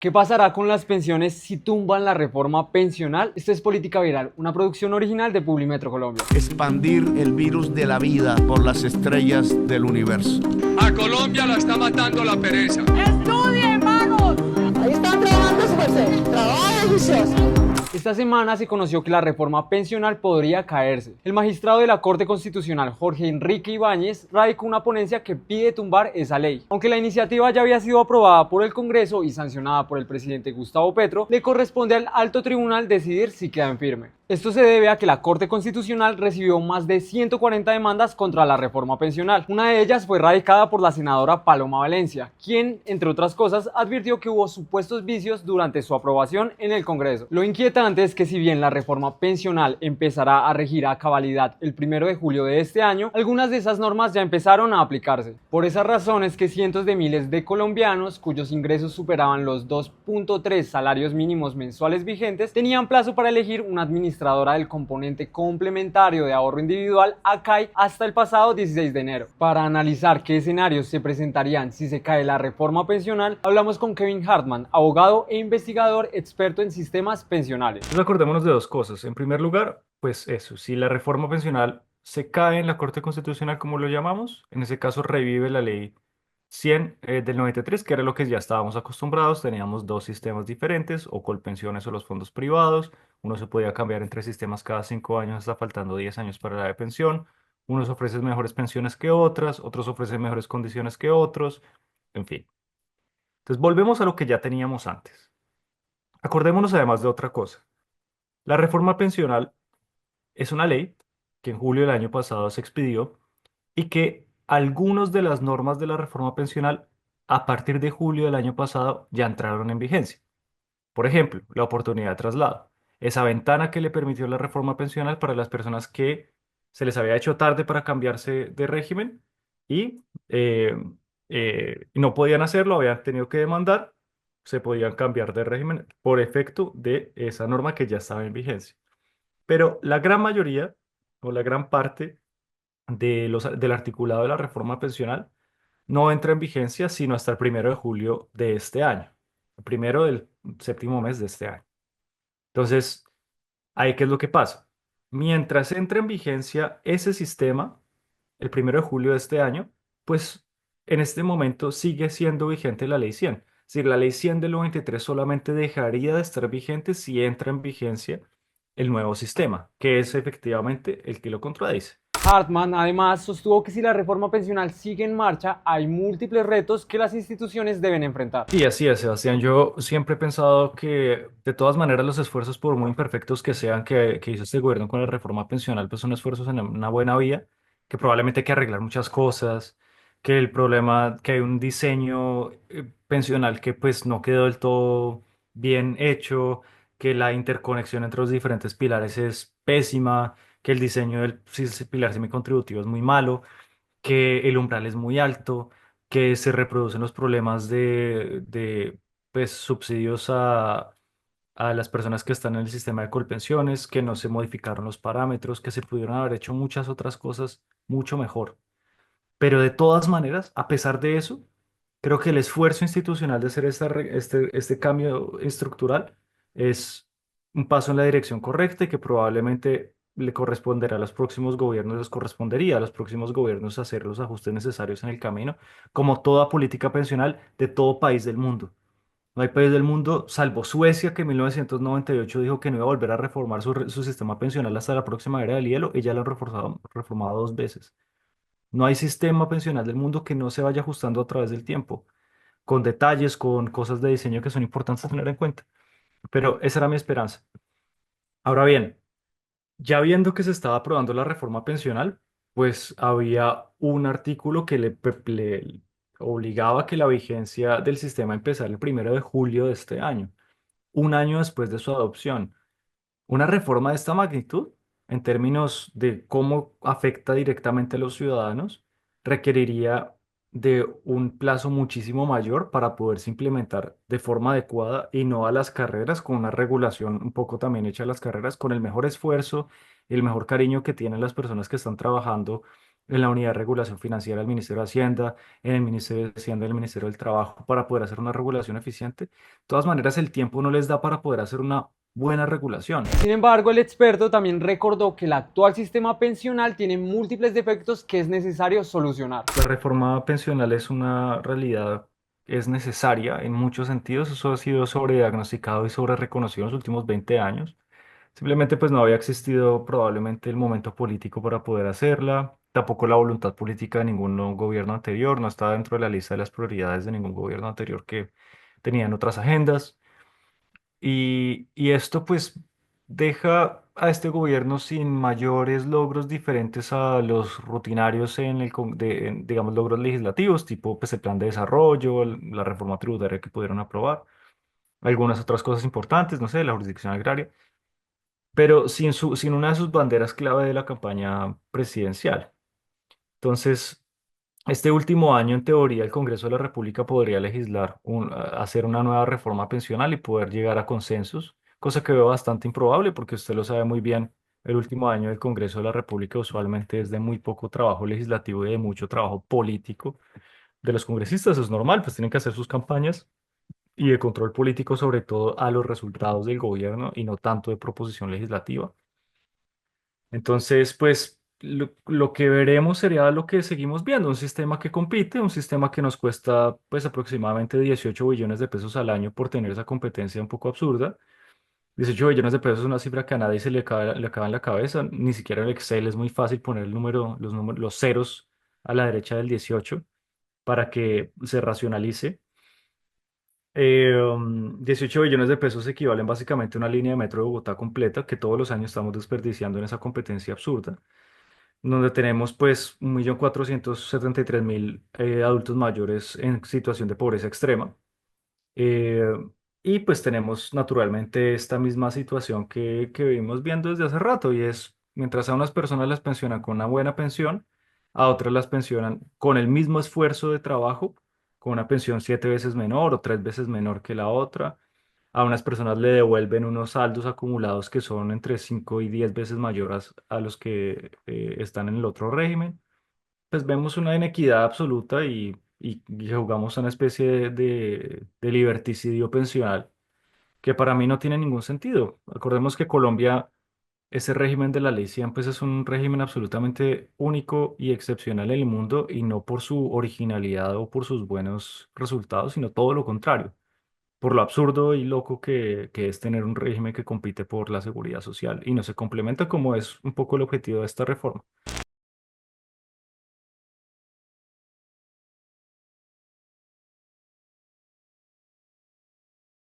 ¿Qué pasará con las pensiones si tumban la reforma pensional? Esto es Política Viral, una producción original de Publimetro Colombia. Expandir el virus de la vida por las estrellas del universo. A Colombia la está matando la pereza. ¡Estudien, vagos! Ahí están trabajando, pues, trabajen, juiciosos. Esta semana se conoció que la reforma pensional podría caerse. El magistrado de la Corte Constitucional, Jorge Enrique Ibáñez, radicó una ponencia que pide tumbar esa ley. Aunque la iniciativa ya había sido aprobada por el Congreso y sancionada por el presidente Gustavo Petro, le corresponde al alto tribunal decidir si queda en firme. Esto se debe a que la Corte Constitucional recibió más de 140 demandas contra la reforma pensional. Una de ellas fue radicada por la senadora Paloma Valencia, quien, entre otras cosas, advirtió que hubo supuestos vicios durante su aprobación en el Congreso. Lo inquietante es que si bien la reforma pensional empezará a regir a cabalidad el 1 de julio de este año, algunas de esas normas ya empezaron a aplicarse. Por esa razón es que cientos de miles de colombianos cuyos ingresos superaban los 2.3 salarios mínimos mensuales vigentes tenían plazo para elegir una administradora del componente complementario de ahorro individual ACAI hasta el pasado 16 de enero. Para analizar qué escenarios se presentarían si se cae la reforma pensional, hablamos con Kevin Hartman, abogado e investigador experto en sistemas pensionales. Entonces acordémonos de dos cosas. En primer lugar, pues eso, si la reforma pensional se cae en la Corte Constitucional, como lo llamamos, en ese caso revive la ley 100 del 93, que era lo que ya estábamos acostumbrados. Teníamos dos sistemas diferentes, o Colpensiones o los fondos privados. Uno se podía cambiar entre sistemas cada 5 años, hasta faltando 10 años para la de pensión. Unos ofrecen mejores pensiones que otras, otros ofrecen mejores condiciones que otros, en fin. Entonces volvemos a lo que ya teníamos antes. Acordémonos además de otra cosa. La reforma pensional es una ley que en julio del año pasado se expidió y que algunas de las normas de la reforma pensional a partir de julio del año pasado ya entraron en vigencia. Por ejemplo, la oportunidad de traslado. Esa ventana que le permitió la reforma pensional para las personas que se les había hecho tarde para cambiarse de régimen y no podían hacerlo, habían tenido que demandar, se podían cambiar de régimen por efecto de esa norma que ya estaba en vigencia. Pero la gran mayoría o la gran parte del articulado de la reforma pensional no entra en vigencia sino hasta el 1 de julio de este año, el primero del séptimo mes de este año. Entonces, ahí qué es lo que pasa. Mientras entra en vigencia ese sistema, el 1 de julio de este año, pues en este momento sigue siendo vigente la ley 100. Es decir, la ley 100 del 93 solamente dejaría de estar vigente si entra en vigencia el nuevo sistema, que es efectivamente el que lo contradice. Hartman además sostuvo que si la reforma pensional sigue en marcha, hay múltiples retos que las instituciones deben enfrentar. Sí, así es, Sebastián. Yo siempre he pensado que, de todas maneras, los esfuerzos, por muy imperfectos que sean, que hizo este gobierno con la reforma pensional, pues son esfuerzos en una buena vía, que probablemente hay que arreglar muchas cosas, que el problema, que hay un diseño pensional que pues no quedó del todo bien hecho, que la interconexión entre los diferentes pilares es pésima, que el diseño del pilar semicontributivo es muy malo, que el umbral es muy alto, que se reproducen los problemas de pues, subsidios a las personas que están en el sistema de Colpensiones, que no se modificaron los parámetros, que se pudieron haber hecho muchas otras cosas mucho mejor. Pero de todas maneras, a pesar de eso, creo que el esfuerzo institucional de hacer este cambio estructural es un paso en la dirección correcta y que probablemente le corresponderá a los próximos gobiernos, les correspondería a los próximos gobiernos hacer los ajustes necesarios en el camino, como toda política pensional de todo país del mundo. No hay país del mundo, salvo Suecia, que en 1998 dijo que no iba a volver a reformar su sistema pensional hasta la próxima era del hielo, y ya lo han reformado 2 veces. No hay sistema pensional del mundo que no se vaya ajustando a través del tiempo, con detalles, con cosas de diseño que son importantes a tener en cuenta. Pero esa era mi esperanza. Ahora bien, ya viendo que se estaba aprobando la reforma pensional, pues había un artículo que le obligaba a que la vigencia del sistema empezara el 1 de julio de este año, un año después de su adopción. Una reforma de esta magnitud, en términos de cómo afecta directamente a los ciudadanos, requeriría de un plazo muchísimo mayor para poderse implementar de forma adecuada y no a las carreras, con una regulación un poco también hecha a las carreras, con el mejor esfuerzo y el mejor cariño que tienen las personas que están trabajando en la unidad de regulación financiera del Ministerio de Hacienda, en el Ministerio de Hacienda, en el Ministerio del Trabajo, para poder hacer una regulación eficiente. De todas maneras, el tiempo no les da para poder hacer una buena regulación. Sin embargo, el experto también recordó que el actual sistema pensional tiene múltiples defectos que es necesario solucionar. La reforma pensional es una realidad, es necesaria en muchos sentidos. Eso ha sido sobrediagnosticado y sobre reconocido en los últimos 20 años. Simplemente pues no había existido probablemente el momento político para poder hacerla, tampoco la voluntad política de ningún gobierno anterior, no estaba dentro de la lista de las prioridades de ningún gobierno anterior que tenían otras agendas. Y esto pues deja a este gobierno sin mayores logros diferentes a los rutinarios en digamos, logros legislativos, tipo pues el plan de desarrollo, la reforma tributaria que pudieron aprobar, algunas otras cosas importantes, no sé, la jurisdicción agraria, pero sin una de sus banderas clave de la campaña presidencial. Entonces, este último año, en teoría, el Congreso de la República podría legislar, hacer una nueva reforma pensional y poder llegar a consensos, cosa que veo bastante improbable porque usted lo sabe muy bien, el último año del Congreso de la República usualmente es de muy poco trabajo legislativo y de mucho trabajo político de los congresistas. Es normal, pues tienen que hacer sus campañas y de control político sobre todo a los resultados del gobierno y no tanto de proposición legislativa. Entonces, pues lo que veremos sería lo que seguimos viendo, un sistema que compite, un sistema que nos cuesta pues aproximadamente 18 billones de pesos al año por tener esa competencia un poco absurda. 18 billones de pesos es una cifra que a nadie le acaba en la cabeza, ni siquiera en el Excel es muy fácil poner el número, los ceros a la derecha del 18 para que se racionalice. 18 billones de pesos equivalen básicamente a una línea de metro de Bogotá completa que todos los años estamos desperdiciando en esa competencia absurda, donde tenemos pues 1.473.000 adultos mayores en situación de pobreza extrema. Eh, y pues tenemos naturalmente esta misma situación que vivimos viendo desde hace rato y es, mientras a unas personas las pensionan con una buena pensión, a otras las pensionan con el mismo esfuerzo de trabajo, con una pensión 7 veces menor o 3 veces menor que la otra. A unas personas le devuelven unos saldos acumulados que son entre 5 y 10 veces mayores a los que están en el otro régimen. Pues vemos una inequidad absoluta y jugamos a una especie de liberticidio pensional que para mí no tiene ningún sentido. Acordemos que Colombia, ese régimen de la Ley 100, pues es un régimen absolutamente único y excepcional en el mundo y no por su originalidad o por sus buenos resultados, sino todo lo contrario, por lo absurdo y loco que es tener un régimen que compite por la seguridad social y no se complementa como es un poco el objetivo de esta reforma.